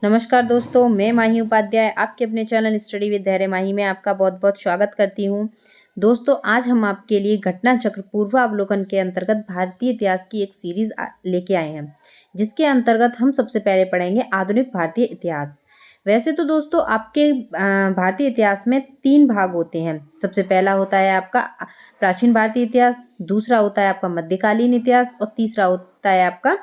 नमस्कार दोस्तों, मैं माही उपाध्याय आपके अपने चैनल स्टडी विद धैर्य माही में आपका बहुत बहुत स्वागत करती हूँ। दोस्तों, आज हम आपके लिए घटना चक्र पूर्वावलोकन के अंतर्गत भारतीय इतिहास की एक सीरीज लेके आए हैं, जिसके अंतर्गत हम सबसे पहले पढ़ेंगे आधुनिक भारतीय इतिहास। वैसे तो दोस्तों आपके भारतीय इतिहास में 3 भाग होते हैं। सबसे पहला होता है आपका प्राचीन भारतीय इतिहास, दूसरा होता है आपका मध्यकालीन इतिहास और तीसरा होता है आपका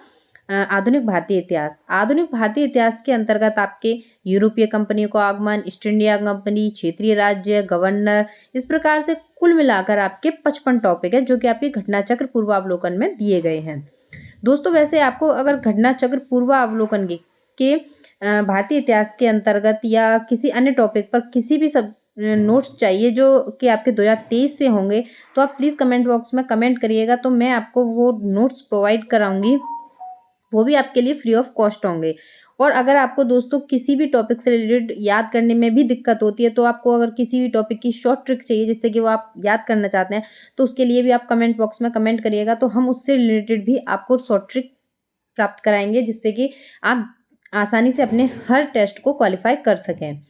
आधुनिक भारतीय इतिहास। आधुनिक भारतीय इतिहास के अंतर्गत आपके यूरोपीय कंपनियों का आगमन, ईस्ट इंडिया कंपनी, क्षेत्रीय राज्य, गवर्नर, इस प्रकार से कुल मिलाकर आपके 55 टॉपिक है, जो कि आपके घटना चक्र पूर्वावलोकन में दिए गए हैं। दोस्तों, वैसे आपको अगर घटना चक्र पूर्वावलोकन के भारतीय इतिहास के अंतर्गत या किसी अन्य टॉपिक पर किसी भी सब नोट्स चाहिए जो कि आपके 2023 से होंगे, तो आप प्लीज़ कमेंट बॉक्स में कमेंट करिएगा, तो मैं आपको वो नोट्स प्रोवाइड कराऊंगी। वो भी आपके लिए फ्री ऑफ कॉस्ट होंगे। और अगर आपको दोस्तों किसी भी टॉपिक से रिलेटेड याद करने में भी दिक्कत होती है, तो आपको अगर किसी भी टॉपिक की शॉर्ट ट्रिक चाहिए जिससे कि वो आप याद करना चाहते हैं, तो उसके लिए भी आप कमेंट बॉक्स में कमेंट करिएगा, तो हम उससे रिलेटेड भी आपको शॉर्ट ट्रिक प्राप्त कराएंगे, जिससे कि आप आसानी से अपने हर टेस्ट को क्वालिफाई कर सकें।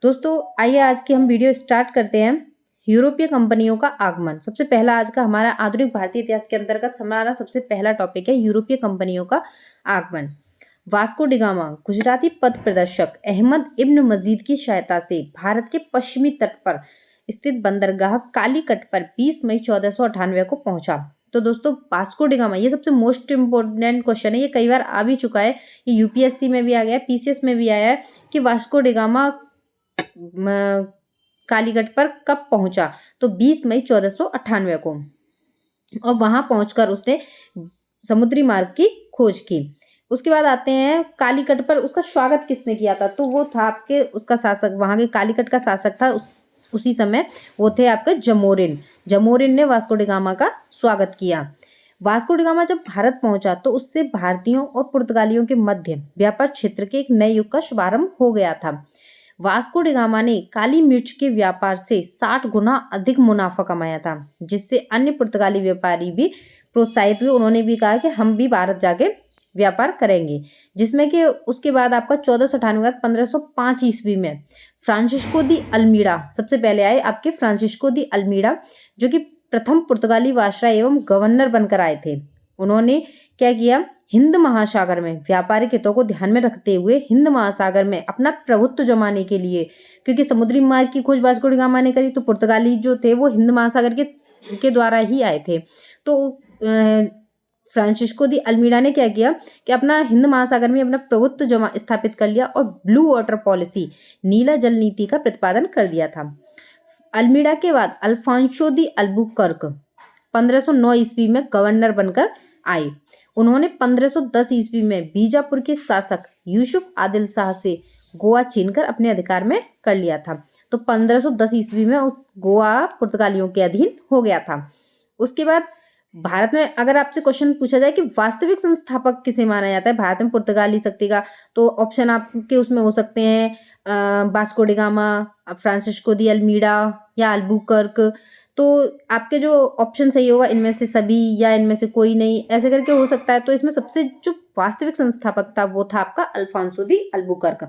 दोस्तों, आइए आज की हम वीडियो स्टार्ट करते हैं। यूरोपीय कंपनियों का आगमन। सबसे पहला आज का हमारा आधुनिक भारतीय इतिहास के अंतर्गत हमारा सबसे पहला टॉपिक है यूरोपीय कंपनियों का आगमन। वास्को डी गामा गुजराती पथ प्रदर्शक अहमद इब्न मजीद की सहायता से भारत के पश्चिमी तट पर स्थित बंदरगाह कालीकट पर 20 मई 1498 को पहुंचा। तो दोस्तों, वास्को डी गामा ये सबसे मोस्ट इंपोर्टेंट क्वेश्चन है। ये कई बार आ भी चुका है, ये यूपीएससी में भी आ गया, पीसीएस में भी आया है कि वास्को डी गामा कालीगढ़ पर कब पहुंचा। तो 20 मई 1498 को, और वहां पहुंचकर उसने समुद्री मार्ग की खोज की। उसके बाद आते हैं कालीकट पर उसका स्वागत किसने किया था। तो वो था आपके उसका शासक, वहां के कालीकट का शासक था उसी समय वो थे आपके जमोरिन ने वास्को डी गामा का स्वागत किया। वास्को डी गामा जब भारत पहुंचा तो उससे भारतीयों और पुर्तगालियों के मध्य व्यापार क्षेत्र के एक नए युग का शुभारंभ हो गया था। वास्को डी गामा ने काली मिर्च के व्यापार से 60 गुना अधिक मुनाफा कमाया था, जिससे अन्य पुर्तगाली व्यापारी भी प्रोत्साहित हुए। उन्होंने भी कहा कि हम भी भारत जाके व्यापार करेंगे, जिसमें कि उसके बाद आपका 1498 1505 ईस्वी में फ्रांसिस्को दी अल्मीड़ा सबसे पहले आए। आपके फ्रांसिस्को दी अल्मीड़ा जो कि प्रथम पुर्तगाली वायसराय एवं गवर्नर बनकर आए थे। उन्होंने क्या किया, हिंद महासागर में व्यापारिक हितों को ध्यान में रखते हुए हिंद महासागर में अपना प्रभुत्व जमाने के लिए, क्योंकि समुद्री मार्ग की खोज वास्को डी गामा ने करी, तो पुर्तगाली जो थे वो हिंद महासागर के द्वारा ही आए थे। तो फ्रांसिस्को दी अल्मीड़ा ने क्या किया कि अपना हिंद महासागर में अपना प्रभुत्व स्थापित कर लिया और ब्लू वाटर पॉलिसी, नीला जल नीति का प्रतिपादन कर दिया था। अल्मीड़ा के बाद अल्फांसो दी अल्बुकर्क 1509 ईस्वी में गवर्नर बनकर आए। उन्होंने 1510 ईस्वी में बीजापुर के शासक यूसुफ आदिल शाह से गोवा छीनकर अपने अधिकार में कर लिया था। तो 1510 ईस्वी में गोवा पुर्तगालियों के अधीन हो गया था। उसके बाद भारत में अगर आपसे क्वेश्चन पूछा जाए कि वास्तविक संस्थापक किसे माना जाता है भारत में पुर्तगाली शक्ति का, तो ऑप्शन आपके उसमें हो सकते हैं Vasco da Gama, Francisco de Almeida या अल्बुकर्क। तो आपके जो ऑप्शन सही होगा इनमें से सभी या इनमें से कोई नहीं, ऐसे करके हो सकता है। तो इसमें सबसे जो वास्तविक संस्थापक था वो था आपका अल्फांसो दी अल्बुकर्क,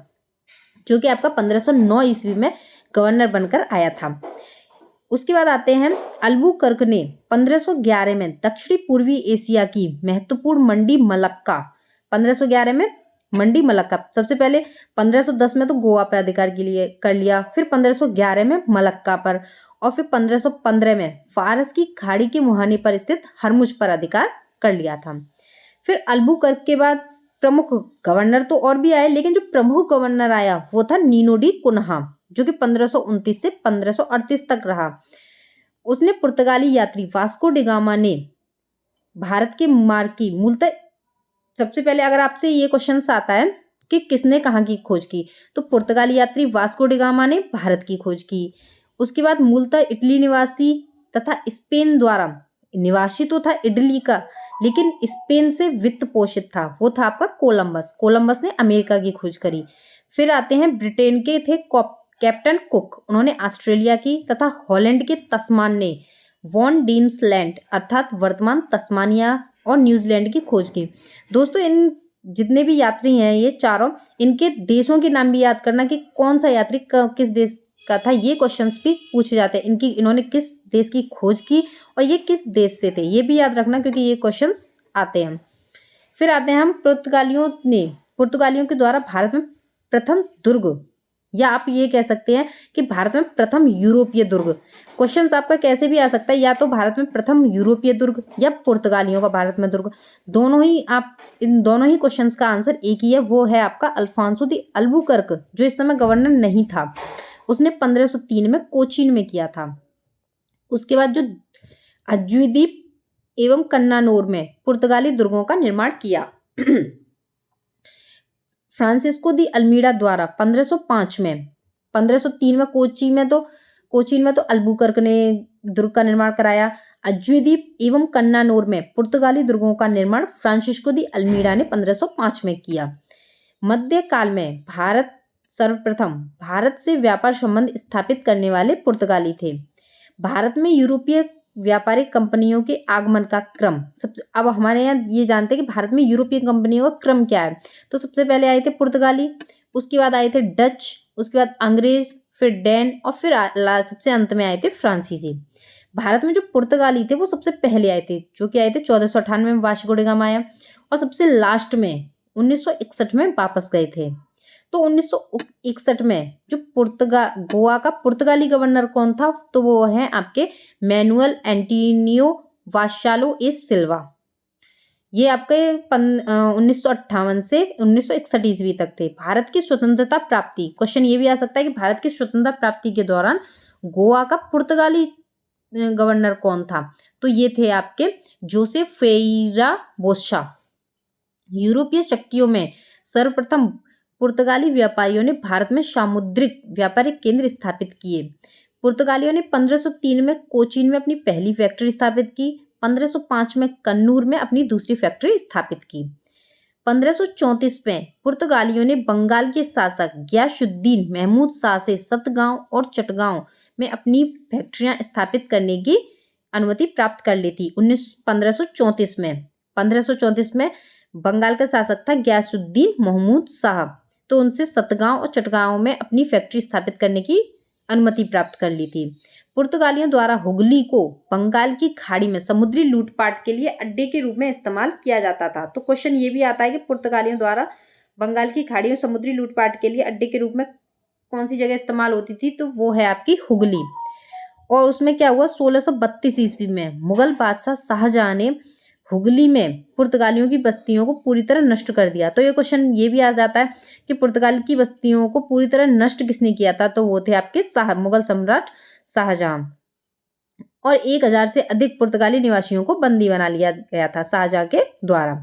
जो कि आपका 1509 ईस्वी में गवर्नर बनकर आया था। उसके बाद आते हैं अल्बुकर्क ने 1511 में दक्षिणी पूर्वी एशिया की महत्वपूर्ण मंडी मलक्का, 1511 में मंडी मलक्का, सबसे पहले 1510 में तो गोवा पर अधिकार के लिए कर लिया, फिर 1511 में मलक्का पर, और फिर 1515 में फारस की खाड़ी के मुहाने पर स्थित हरमुज पर अधिकार कर लिया था। फिर अल्बुकर्क के बाद प्रमुख गवर्नर तो और भी आए, लेकिन जो प्रमुख गवर्नर आया वो था नीनो डी कुन्हा, जो कि 1529 से 1538 तक रहा। उसने पुर्तगाली यात्री वास्को डी गामा ने भारत के मार्ग की मूलतः, सबसे पहले अगर आपसे ये क्वेश्चन आता है कि किसने कहाँ की खोज की, तो पुर्तगाली यात्री वास्को डी गामा ने भारत की खोज की। उसके बाद मूलतः इटली निवासी तथा स्पेन द्वारा, निवासी तो था इटली का लेकिन स्पेन से वित्त पोषित था, वो था आपका कोलंबस ने अमेरिका की खोज करी। फिर आते हैं ब्रिटेन के थे कैप्टन कुक, उन्होंने ऑस्ट्रेलिया की, तथा हॉलैंड के तस्मान ने वॉन डीन्सलैंड अर्थात वर्तमान तस्मानिया और न्यूजीलैंड की खोज की। दोस्तों, इन जितने भी यात्री हैं ये चारों, इनके देशों के नाम भी याद करना कि कौन सा यात्री किस देश का था, ये क्वेश्चंस भी पूछे जाते हैं। इन्होंने किस देश की खोज की और ये किस देश से थे, ये भी याद रखना क्योंकि ये क्वेश्चंस आते हैं। फिर आते हैं हम पुर्तगालियों के द्वारा भारत में प्रथम दुर्ग, या आप ये कह सकते हैं कि भारत में प्रथम यूरोपीय दुर्ग। क्वेश्चंस आपका कैसे भी आ सकता है, या तो भारत में प्रथम यूरोपीय दुर्ग या पुर्तगालियों का भारत में दुर्ग, इन दोनों ही क्वेश्चंस का आंसर एक ही है, वो है आपका अल्फांसो दी अल्बुकर्क, जो इस समय गवर्नर नहीं था। उसने 1503 में कोचीन में किया था। उसके बाद जो अज्जुदीप एवं कन्नानोर में पुर्तगाली दुर्गों का निर्माण किया। फ्रांसिस्को दी अल्मीडा द्वारा 1505 में, 1503 में कोचीन में तो अल्बुकर्क ने दुर्ग का निर्माण कराया। अज्जुदीप एवं कन्नानोर में पुर्तगाली दुर्गों का निर्माण फ्रांसिस्को दी अल्मीडा ने 1505 में किया। मध्यकाल में सर्वप्रथम भारत से व्यापार संबंध स्थापित करने वाले पुर्तगाली थे। भारत में यूरोपीय व्यापारिक कंपनियों के आगमन का क्रम अब हमारे यहाँ ये जानते हैं कि भारत में यूरोपीय कंपनियों का क्रम क्या है। तो सबसे पहले आए थे पुर्तगाली, उसके बाद आए थे डच, उसके बाद अंग्रेज, फिर डैन और फिर सबसे अंत में आए थे फ्रांसीसी। भारत में जो पुर्तगाली थे वो सबसे पहले आए थे, जो कि आए थे 1498 में वास्को डी गामा आया, और सबसे लास्ट में 1961 में वापस गए थे। तो 1961 में जो गोवा का पुर्तगाली गवर्नर कौन था, तो वो है आपके मैनुअल एंटोनियो वास्सालो ए सिल्वा। ये आपके 1958 से 1961 ईस्वी तक थे। भारत की स्वतंत्रता प्राप्ति, क्वेश्चन ये भी आ सकता है कि भारत की स्वतंत्रता प्राप्ति के दौरान गोवा का पुर्तगाली गवर्नर कौन था, तो ये थे आपके जोसेफ फेरेरा बोस्चा। यूरोपीय शक्तियों में सर्वप्रथम पुर्तगाली व्यापारियों ने भारत में सामुद्रिक व्यापारिक केंद्र स्थापित किए। पुर्तगालियों ने 1503 में कोचीन में अपनी पहली फैक्ट्री स्थापित की, 1505 में कन्नूर में अपनी दूसरी फैक्ट्री स्थापित की। 1534 में पुर्तगालियों ने बंगाल के शासक गियासुद्दीन महमूद शाह से सतगांव और चटगांव में अपनी फैक्ट्रियां स्थापित करने की अनुमति प्राप्त कर ली थी। 1534 में बंगाल का शासक था गियासुद्दीन महमूद शाह, तो उनसे सतगांव और चटगांव में अपनी फैक्ट्री स्थापित करने की अनुमति प्राप्त कर ली थी। पुर्तगालियों द्वारा हुगली को बंगाल की खाड़ी में समुद्री लूटपाट के लिए अड्डे के रूप में इस्तेमाल किया जाता था। तो क्वेश्चन ये भी आता है कि पुर्तगालियों द्वारा बंगाल की खाड़ी में समुद्री लूटपाट के लिए अड्डे के रूप में कौन सी जगह इस्तेमाल होती थी, तो वो है आपकी हुगली। और उसमें क्या हुआ, 1632 ईस्वी में मुगल बादशाह शाहजहां ने हुगली में पुर्तगालियों की बस्तियों को पूरी तरह नष्ट कर दिया। तो ये क्वेश्चन ये भी आ जाता है कि पुर्तगाल की बस्तियों को पूरी तरह नष्ट किसने किया था, तो वो थे आपके मुगल सम्राट शाहजहां। और 1000 से अधिक पुर्तगाली निवासियों को बंदी बना लिया गया था शाहजहां के द्वारा।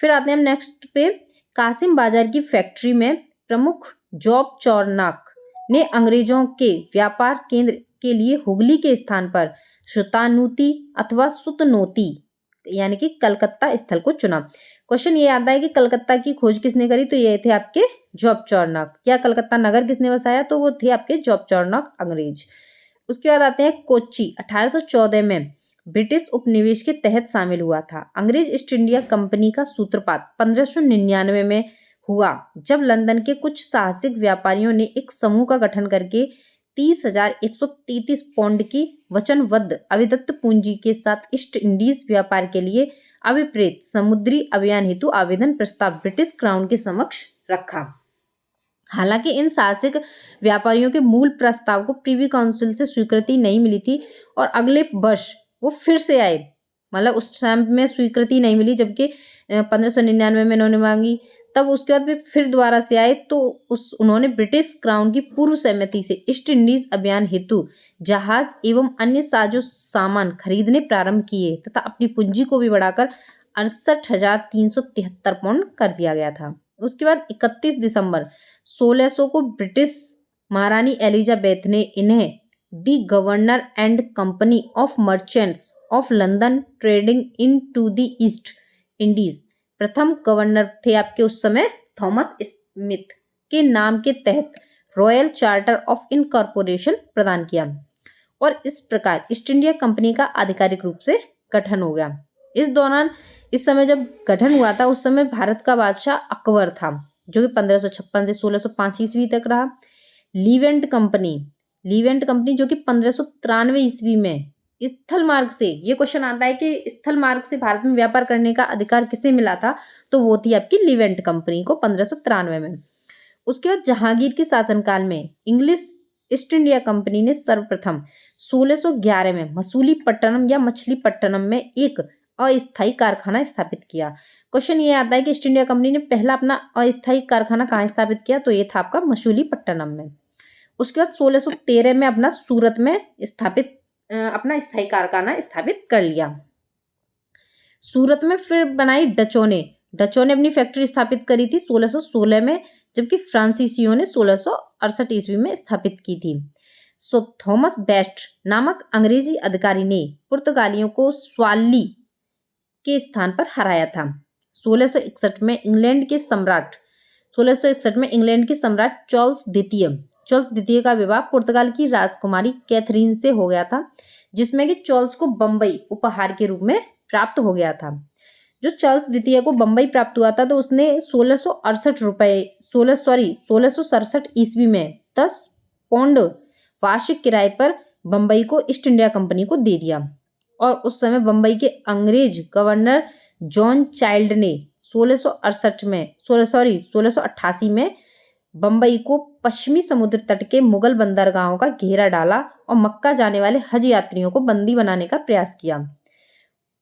फिर आते हैं हम नेक्स्ट पे, कासिम बाजार की फैक्ट्री में प्रमुख जॉब चौरनाक ने अंग्रेजों के व्यापार केंद्र के लिए हुगली के स्थान पर सुतानूती अथवा सुतनोती यानी कि कलकत्ता स्थल को चुना। क्वेश्चन ये आता है कि कलकत्ता की खोज किसने करी, तो ये थे आपके जॉब चौरनाक। या कलकत्ता नगर किसने बसाया, तो वो थे आपके जॉब चौरनाक अंग्रेज। उसके बाद आते हैं कोच्चि, 1814 में ब्रिटिश उपनिवेश के तहत शामिल हुआ था। अंग्रेज ईस्ट इंडिया कंपनी का सूत्रपात 1599 में हुआ, जब लंदन के कुछ साहसिक व्यापारियों ने एक समूह का गठन करके 30,133 पौंड की वचनबद्ध अविदत्त पूंजी के साथ ईस्ट इंडीज व्यापार के लिए अभिप्रेत समुद्री अभियान हेतु आवेदन प्रस्ताव ब्रिटिश क्राउन के समक्ष रखा। हालांकि इन साहसिक व्यापारियों के मूल प्रस्ताव को प्रीवी काउंसिल से स्वीकृति नहीं मिली थी और अगले वर्ष वो फिर से आए, मतलब उस टाइम में स्वीकृति नहीं मिली, जबकि 1599 में उन्होंने मांगी, तब उसके बाद वे फिर दोबारा से आए, तो उन्होंने ब्रिटिश क्राउन की पूर्व सहमति से ईस्ट इंडीज अभियान हेतु जहाज एवं अन्य साजो सामान खरीदने प्रारंभ किए तथा अपनी पूंजी को भी बढ़ाकर 68,373 पाउंड कर दिया गया था। उसके बाद 31 दिसंबर 1600 को ब्रिटिश महारानी एलिजाबेथ ने इन्हें the governor and company of merchants of London trading into the East Indies, प्रथम गवर्नर थे आपके उस समय थॉमस स्मिथ के नाम के तहत रॉयल चार्टर ऑफ इनकॉर्पोरेशन प्रदान किया और इस प्रकार ईस्ट इंडिया कंपनी का आधिकारिक रूप से गठन हो गया। इस दौरान इस समय जब गठन हुआ था उस समय भारत का बादशाह अकबर था, जो कि 1556 से 1605 ईस्वी तक रहा। लीवेंट कंपनी जो कि 1593 ईस्वी में स्थल मार्ग से, ये क्वेश्चन आता है कि स्थल मार्ग से भारत में व्यापार करने का अधिकार किसे मिला था, तो वो थी आपकी लीवेंट कंपनी को 1593 में। उसके बाद जहांगीर के शासनकाल में इंग्लिश ईस्ट इंडिया कंपनी ने सर्वप्रथम 1611 में मछलीपट्टनम में एक अस्थायी कारखाना स्थापित किया। क्वेश्चन ये आता है कि ईस्ट इंडिया कंपनी ने पहला अपना अस्थायी कारखाना कहाँ स्थापित किया, तो ये था आपका मछलीपट्टनम में। उसके बाद 1613 में अपना सूरत में अपना स्थायी कारखाना स्थापित कर लिया। सूरत में फिर बनाई डचों ने अपनी फैक्ट्री स्थापित करी थी 1616 में, जबकि फ्रांसीसियों ने 1668 ईस्वी में स्थापित की थी। थॉमस बेस्ट नामक अंग्रेजी अधिकारी ने पुर्तगालियों को स्वाली के स्थान पर हराया था। 1661 में इंग्लैंड के सम्राट चार्ल्स द्वितीय का विवाह पुर्तगाल की राजकुमारी कैथरीन से हो गया था, जिसमें कि चार्ल्स को बम्बई उपहार के रूप में प्राप्त हो गया था। जो चार्ल्स द्वितीय को बम्बई प्राप्त हुआ था तो उसने 1667 ईस्वी में 10 पौंड वार्षिक किराए पर बम्बई को ईस्ट इंडिया कंपनी को दे दिया। और उस समय बम्बई के अंग्रेज गवर्नर जॉन चाइल्ड ने 1688 में बम्बई को पश्चिमी समुद्र तट के मुगल बंदरगाहों का घेरा डाला और मक्का जाने वाले हज यात्रियों को बंदी बनाने का प्रयास किया।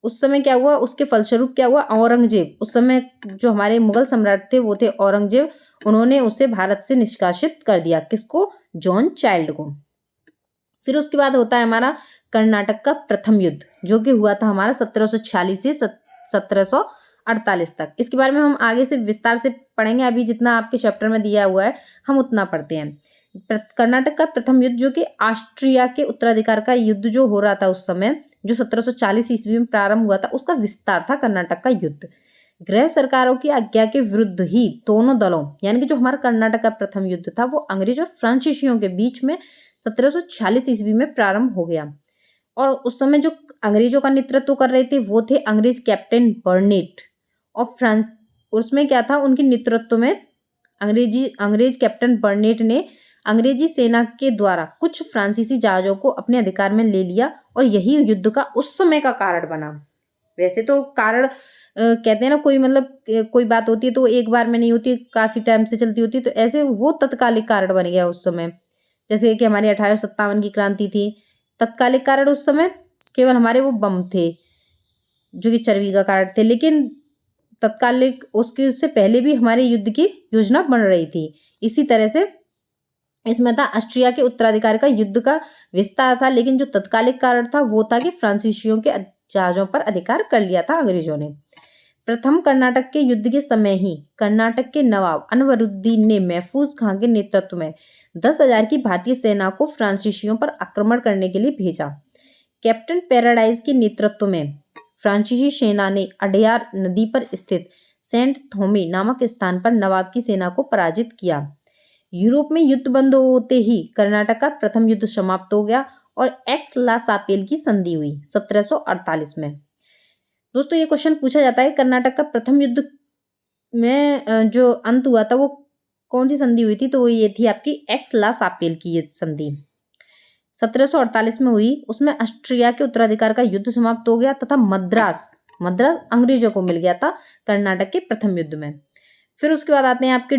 उस समय क्या हुआ, उसके फलस्वरूप क्या हुआ, औरंगजेब, उस समय जो हमारे मुगल सम्राट थे वो थे औरंगजेब, उन्होंने उसे भारत से निष्कासित कर दिया। किसको? जॉन चाइल्ड को। फिर उसके बाद होता है हमारा कर्नाटक का प्रथम युद्ध, जो कि हुआ था हमारा 1746 से 1748 तक। इसके बारे में हम आगे से विस्तार से पढ़ेंगे, अभी जितना आपके चैप्टर में दिया हुआ है हम उतना पढ़ते हैं। कर्नाटक का प्रथम युद्ध जो कि ऑस्ट्रिया के उत्तराधिकार का युद्ध जो हो रहा था उस समय, जो 1740 ईस्वी में प्रारंभ हुआ था, उसका विस्तार था कर्नाटक का युद्ध। गृह सरकारों की आज्ञा के विरुद्ध ही दोनों दलों, यानी कि जो हमारा कर्नाटक का प्रथम युद्ध था वो अंग्रेज और फ्रांसीसियों के बीच में 1746 ईस्वी में प्रारंभ हो गया। और उस समय जो अंग्रेजों का नेतृत्व कर रहे थे वो थे अंग्रेज कैप्टन बर्नेट, और उसमें क्या था, उनके नेतृत्व में अंग्रेज कैप्टन बर्नेट ने अंग्रेजी सेना के द्वारा कुछ फ्रांसीसी जहाजों को अपने अधिकार में ले लिया, और यही युद्ध का उस समय का कारण बना। वैसे तो कारण कहते हैं ना, कोई बात होती है तो एक बार में नहीं होती, काफी टाइम से चलती होती है, तो ऐसे वो तत्कालिक कारण बन गया उस समय। जैसे कि हमारी 1857 की क्रांति थी, तत्कालिक कारण उस समय केवल हमारे वो बम थे जो कि चर्बी का कारण थे, लेकिन तत्कालिक उससे पहले भी हमारे युद्ध की योजना बन रही थी। इसी तरह से इसमें था ऑस्ट्रिया के उत्तराधिकार का युद्ध का विस्तार था, लेकिन जो तत्कालिक कारण था वो था कि फ्रांसीसियों के जहाजों पर अधिकार कर लिया था अंग्रेजों ने। प्रथम कर्नाटक के युद्ध के समय ही कर्नाटक के नवाब अनवरुद्दीन ने महफूज खां के नेतृत्व में 10,000 की भारतीय सेना को फ्रांसीसियों पर आक्रमण करने के लिए भेजा। कैप्टन पैराडाइज के नेतृत्व में फ्रांसीसी सेना ने अडयार नदी पर स्थित सेंट थोमे नामक स्थान पर नवाब की सेना को पराजित किया। यूरोप में युद्ध बंद होते ही कर्नाटक का प्रथम युद्ध समाप्त हो गया और एक्स ला सापेल की संधि हुई 1748 में। दोस्तों, ये क्वेश्चन पूछा जाता है कर्नाटक का प्रथम युद्ध में जो अंत हुआ था वो कौन सी संधि हुई थी, तो वो ये थी आपकी एक्स ला सापेल की ये संधि 1748 में हुई। उसमें ऑस्ट्रिया के उत्तराधिकार का युद्ध समाप्त हो गया तथा मद्रास अंग्रेजों को मिल गया था कर्नाटक के प्रथम युद्ध में। फिर उसके बाद आते हैं आपके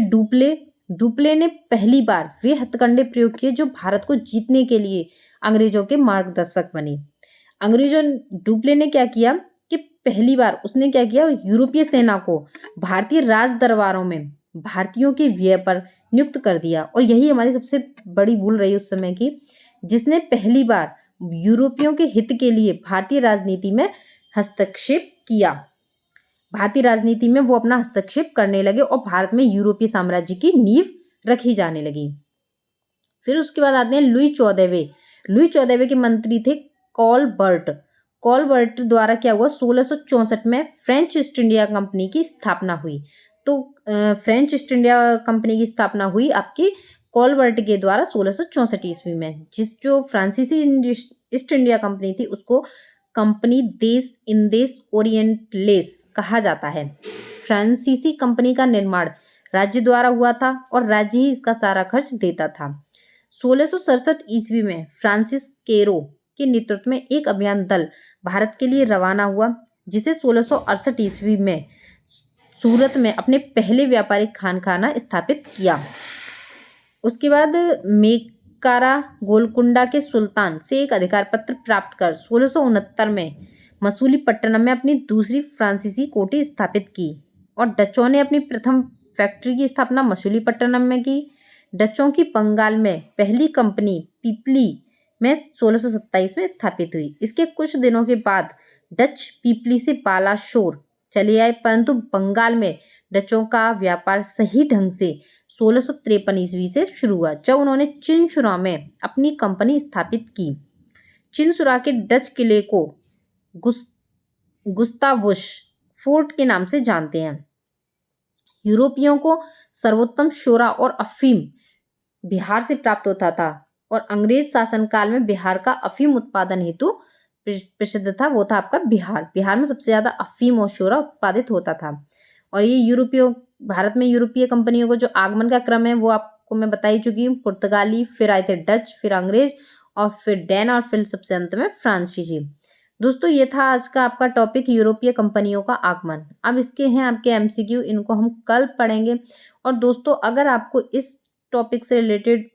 डुप्ले ने पहली बार वे हथकंडे प्रयोग किए जो भारत को जीतने के लिए अंग्रेजों के मार्गदर्शक बने। डुप्ले ने क्या किया कि पहली बार उसने क्या किया, यूरोपीय सेना को भारतीय राज दरबारों में भारतीयों के व्यय पर नियुक्त कर दिया, और यही हमारी सबसे बड़ी भूल रही उस समय की, जिसने पहली बार यूरोपियों के हित के लिए भारतीय राजनीति में हस्तक्षेप किया। भारतीय राजनीति में वो अपना हस्तक्षेप करने लगे और भारत में यूरोपीय साम्राज्य की नींव रखी जाने लगी। फिर उसके बाद आते हैं लुई 14वें के मंत्री थे कॉलबर्ट द्वारा क्या हुआ, 1664 में फ्रेंच ईस्ट इंडिया कंपनी की स्थापना हुई। तो फ्रेंच ईस्ट इंडिया कंपनी की स्थापना हुई आपकी कॉलबर्ट के द्वारा 1664 ईस्वी में। जो फ्रांसीसी ईस्ट इंडिया कंपनी थी उसको कंपनी देश इंदेश ओरिएंटलेस कहा जाता है। फ्रांसीसी कंपनी का निर्माण राज्य द्वारा हुआ था और राज्य ही इसका सारा खर्च देता था। 1667 ईस्वी में फ्रांसिस केरो के नेतृत्व में एक अभियान दल भारत के लिए रवाना हुआ, जिसे 1668 ईस्वी में सूरत में अपने पहले व्यापारिक खानखाना स्थापित किया। उसके बाद मेकारा गोलकुंडा के सुल्तान से एक अधिकार पत्र प्राप्त कर 1669 में मसूलीपट्टनम में अपनी दूसरी फ्रांसीसी कोठी स्थापित की और डचों ने अपनी प्रथम फैक्ट्री की स्थापना मसूलीपट्टनम में की। डचों की बंगाल में पहली कंपनी पीपली में 1627 में स्थापित हुई। इसके कुछ दिनों के बाद डच पीपली से बालाशोर चले आए, परंतु बंगाल में डचों का व्यापार सही ढंग से 1653 ईस्वी से शुरू हुआ, जब उन्होंने चिनसुरा में अपनी कंपनी स्थापित की। चिनसुरा के डच किले को गुस्तावुस फोर्ट के नाम से जानते हैं। यूरोपियों को सर्वोत्तम शोरा और अफीम बिहार से प्राप्त होता था और अंग्रेज शासनकाल में बिहार का अफीम उत्पादन हेतु प्रसिद्ध था, वो था आपका बिहार। बिहार में सबसे ज्यादा अफीम और शोरा उत्पादित होता था। और ये भारत में यूरोपीय कंपनियों को जो आगमन का क्रम है वो आपको मैं बता ही चुकी हूँ। पुर्तगाली, फिर आए थे डच, फिर अंग्रेज और फिर डैन और फिर सबसे अंत में फ्रांसीसी। दोस्तों ये था आज का आपका टॉपिक, यूरोपीय कंपनियों का आगमन। अब इसके हैं आपके एमसीक्यू, इनको हम कल पढ़ेंगे। और दोस्तों अगर आपको इस टॉपिक से रिलेटेड,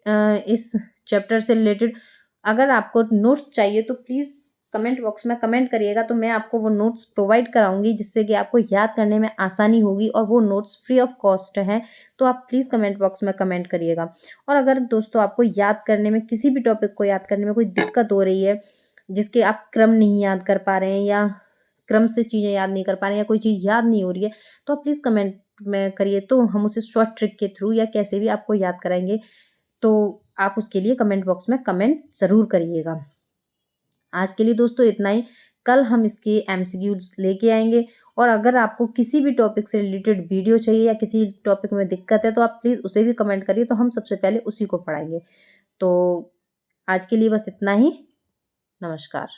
इस चैप्टर से रिलेटेड अगर आपको नोट्स चाहिए तो प्लीज़ कमेंट बॉक्स में कमेंट करिएगा, तो मैं आपको वो नोट्स प्रोवाइड कराऊंगी, जिससे कि आपको याद करने में आसानी होगी। और वो नोट्स फ्री ऑफ कॉस्ट हैं, तो आप प्लीज़ कमेंट बॉक्स में कमेंट करिएगा। और अगर दोस्तों आपको याद करने में, किसी भी टॉपिक को याद करने में कोई दिक्कत हो रही है, जिसके आप क्रम नहीं याद कर पा रहे हैं या क्रम से चीज़ें याद नहीं कर पा रहे हैं या कोई चीज़ याद नहीं हो रही है, तो आप प्लीज़ कमेंट में करिए, तो हम उसे शॉर्ट ट्रिक के थ्रू या कैसे भी आपको याद कराएंगे। तो आप उसके लिए कमेंट बॉक्स में कमेंट ज़रूर करिएगा। आज के लिए दोस्तों इतना ही। कल हम इसके एमसीक्यूज लेके आएंगे। और अगर आपको किसी भी टॉपिक से रिलेटेड वीडियो चाहिए या किसी टॉपिक में दिक्कत है, तो आप प्लीज़ उसे भी कमेंट करिए, तो हम सबसे पहले उसी को पढ़ाएंगे। तो आज के लिए बस इतना ही। नमस्कार।